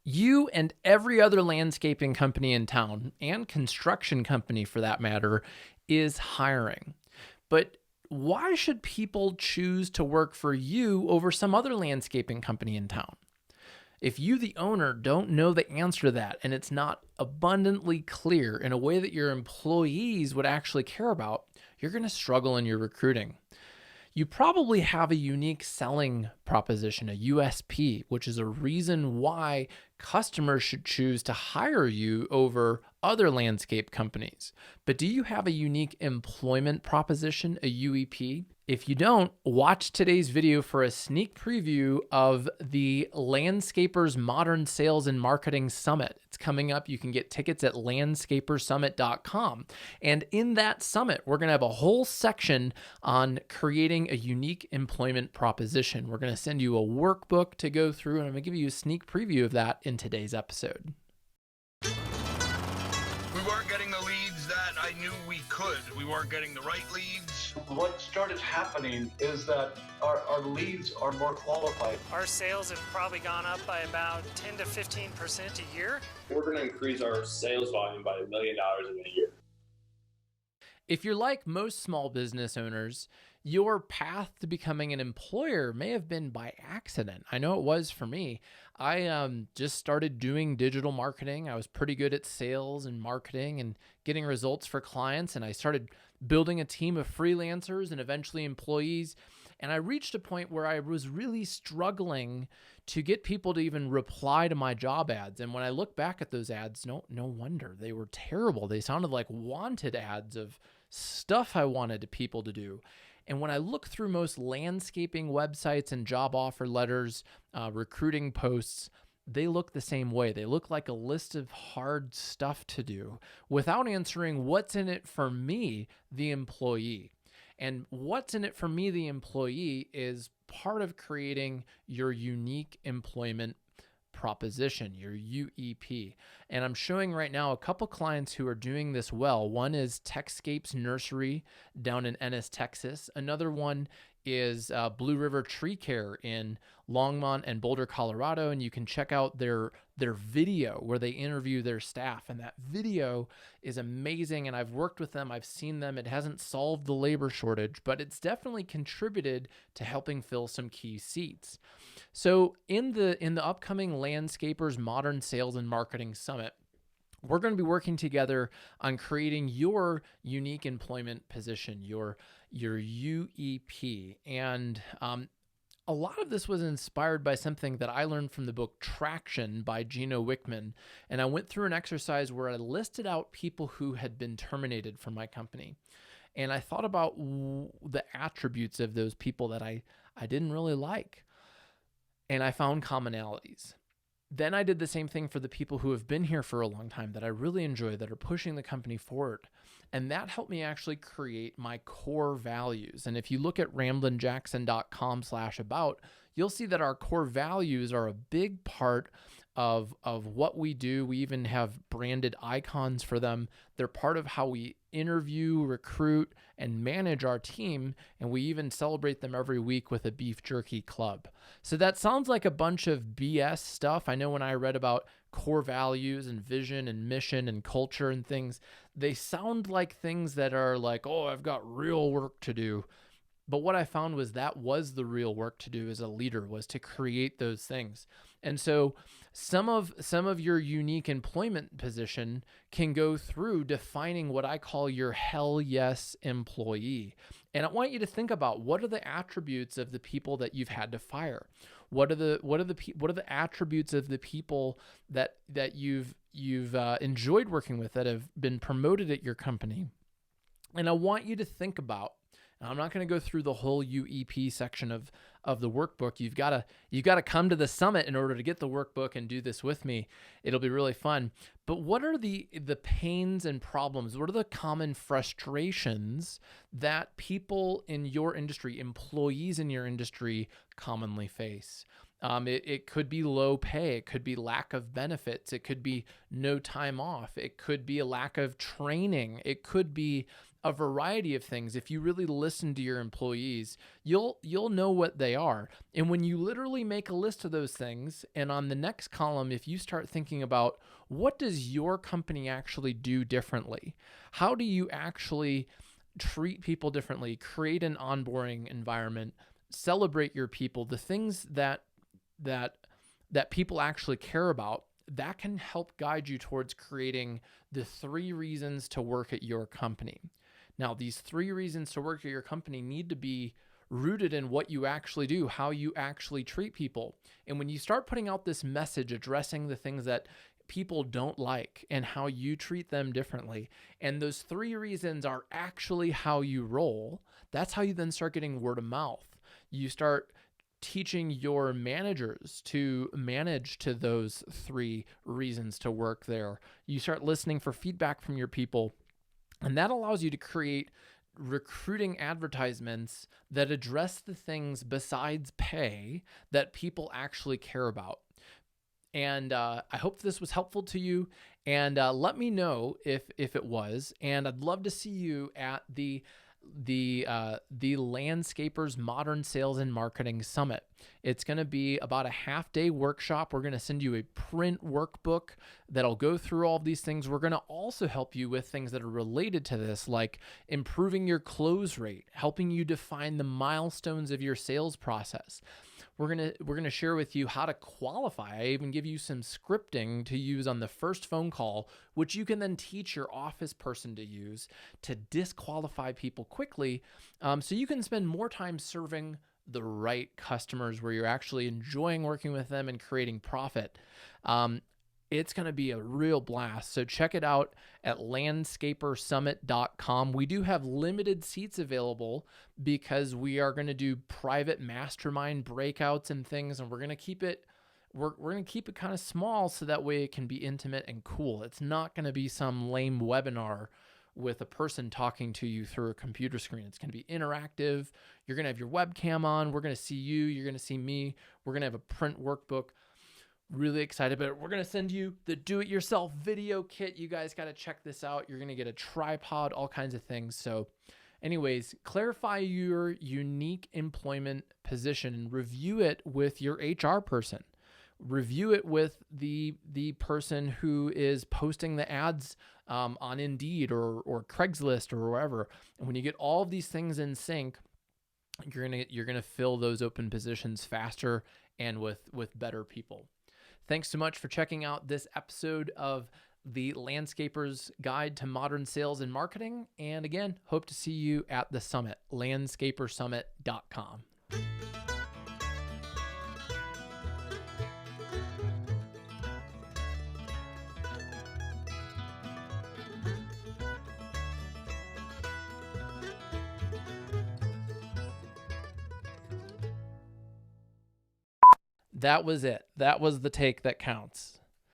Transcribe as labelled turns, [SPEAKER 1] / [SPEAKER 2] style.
[SPEAKER 1] You and every other landscaping company in town, and construction company for that matter, is hiring. But why should people choose to work for you over some other landscaping company in town? If you, the owner, don't know the answer to that and it's not abundantly clear in a way that your employees would actually care about, you're going to struggle in your recruiting. You probably have a unique selling proposition, a USP, which is a reason why customers should choose to hire you over other landscape companies. But do you have a unique employment proposition, a UEP? If you don't, watch today's video for a sneak preview of the Landscapers Modern Sales and Marketing Summit. It's coming up. You can get tickets at landscapersummit.com. And in that summit, we're going to have a whole section on creating a unique employment proposition. We're going to send you a workbook to go through, and I'm going to give you a sneak preview of that in today's episode.
[SPEAKER 2] We weren't getting the leads that I knew we could. We weren't getting the right leads.
[SPEAKER 3] What started happening is that our leads are more qualified.
[SPEAKER 4] Our sales have probably gone up by about 10 to 15% a year.
[SPEAKER 5] We're going to increase our sales volume by $1 million in a year.
[SPEAKER 1] If you're like most small business owners, your path to becoming an employer may have been by accident. I know it was for me. I just started doing digital marketing. I was pretty good at sales and marketing and getting results for clients. And I started building a team of freelancers and eventually employees. And I reached a point where I was really struggling to get people to even reply to my job ads. And when I look back at those ads, no wonder they were terrible. They sounded like wanted ads of stuff I wanted people to do. And when I look through most landscaping websites and job offer letters, recruiting posts, they look the same way. They look like a list of hard stuff to do without answering what's in it for me, the employee. And what's in it for me, the employee, is part of creating your unique employment proposition, your UEP. And I'm showing right now a couple clients who are doing this well. One is Techscapes Nursery down in Ennis, Texas. Another one is Blue River Tree Care in Longmont and Boulder, Colorado. And you can check out their video where they interview their staff. And that video is amazing. And I've worked with them. I've seen them. It hasn't solved the labor shortage, but it's definitely contributed to helping fill some key seats. So in the upcoming Landscapers Modern Sales and Marketing Summit, we're going to be working together on creating your unique employment position, your UEP. And a lot of this was inspired by something that I learned from the book Traction by Gino Wickman. And I went through an exercise where I listed out people who had been terminated from my company. And I thought about the attributes of those people that I didn't really like. And I found commonalities. Then I did the same thing for the people who have been here for a long time that I really enjoy, that are pushing the company forward. And that helped me actually create my core values. And if you look at ramblinjackson.com/about, you'll see that our core values are a big part of what we do. We even have branded icons for them. They're part of how we interview, recruit, and manage our team. And we even celebrate them every week with a beef jerky club. So that sounds like a bunch of BS stuff. I know when I read about core values and vision and mission and culture and things, they sound like things that are like, oh, I've got real work to do. But what I found was that was the real work to do as a leader, was to create those things. And so some of your unique employment position can go through defining what I call your hell yes employee. And I want you to think about, what are the attributes of the people that you've had to fire? What are the attributes of the people that you've enjoyed working with, that have been promoted at your company? And I want you to think about, I'm not going to go through the whole UEP section of the workbook. You've got to come to the summit in order to get the workbook and do this with me. It'll be really fun. But what are the pains and problems? What are the common frustrations that people in your industry, employees in your industry, commonly face? It could be low pay. It could be lack of benefits. It could be no time off. It could be a lack of training. It could be a variety of things. If you really listen to your employees, you'll know what they are. And when you literally make a list of those things, and on the next column, if you start thinking about what does your company actually do differently? How do you actually treat people differently, create an onboarding environment, celebrate your people, the things that people actually care about, that can help guide you towards creating the 3 reasons to work at your company. Now, these 3 reasons to work at your company need to be rooted in what you actually do, how you actually treat people. And when you start putting out this message addressing the things that people don't like and how you treat them differently, and those 3 reasons are actually how you roll, that's how you then start getting word of mouth. You start teaching your managers to manage to those 3 reasons to work there. You start listening for feedback from your people, and that allows you to create recruiting advertisements that address the things besides pay that people actually care about. And I hope this was helpful to you, and let me know if it was. And I'd love to see you at the Landscapers Modern Sales and Marketing Summit. It's going to be about a half-day workshop. We're going to send you a print workbook that'll go through all of these things. We're going to also help you with things that are related to this, like improving your close rate, helping you define the milestones of your sales process. We're going to share with you how to qualify. I even give you some scripting to use on the first phone call, which you can then teach your office person to use to disqualify people quickly, so you can spend more time serving the right customers where you're actually enjoying working with them and creating profit. It's going to be a real blast. So check it out at landscapersummit.com. We do have limited seats available because we are going to do private mastermind breakouts and things, and we're going to keep it kind of small so that way it can be intimate and cool. It's not going to be some lame webinar with a person talking to you through a computer screen. It's going to be interactive. You're going to have your webcam on. We're going to see you. You're going to see me. We're going to have a print workbook. Really excited about it. We're going to send you the do-it-yourself video kit. You guys got to check this out. You're going to get a tripod, all kinds of things. So anyways, clarify your unique employment position and review it with your HR person. Review it with the person who is posting the ads on Indeed or Craigslist or wherever. And when you get all of these things in sync, you're gonna fill those open positions faster and with better people. Thanks so much for checking out this episode of the Landscaper's Guide to Modern Sales and Marketing. And again, hope to see you at the summit, landscapersummit.com. That was it. That was the take that counts.